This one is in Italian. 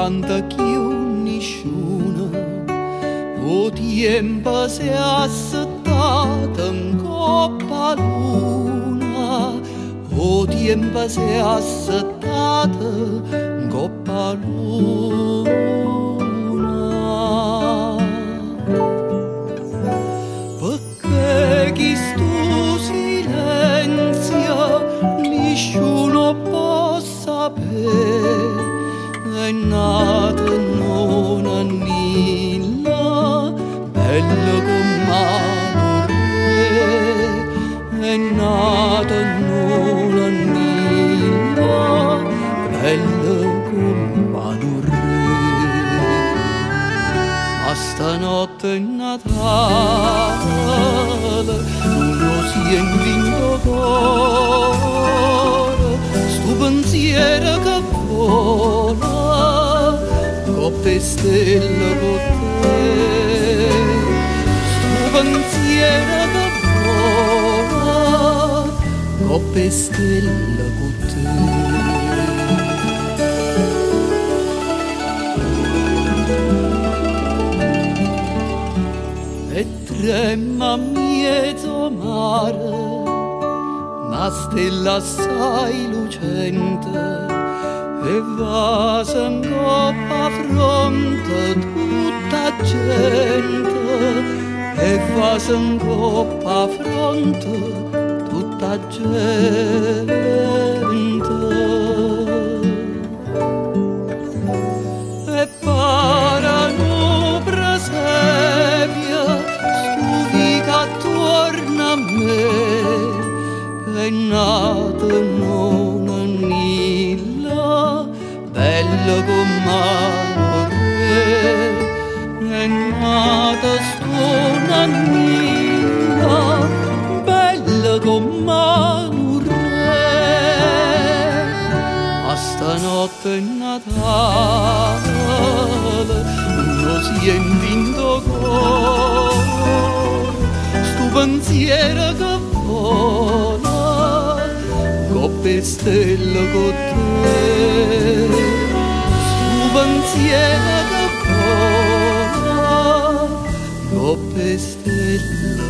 canta chiù nisciuna, o tempo si è assettato in coppa luna, o tempo si è assettato in coppa luna. Perché chi stu silenzio nessuno può sapere, è nato non annilla, bello come un re, è nato non annilla, bello come un re. Ma stanotte è Natale, uno si è invinto cuore, sto pensiero che vola, coppe stelle con te, sto pensiero che vola, coppe stelle con te. E trema mezzo mare, una stella assai lucente, e va in coppa fronte tutta gente, e va in coppa fronte tutta gente. E parano presepia, stuvi che attorno a me, è nato non annilla, bello come un re, è nato sto annilla, bello come un re. Ma stanotte è Natale, uno si è invinto cuore, sto pensiero che vola, coppe stelle con te, sto pensiero che vola, coppe stelle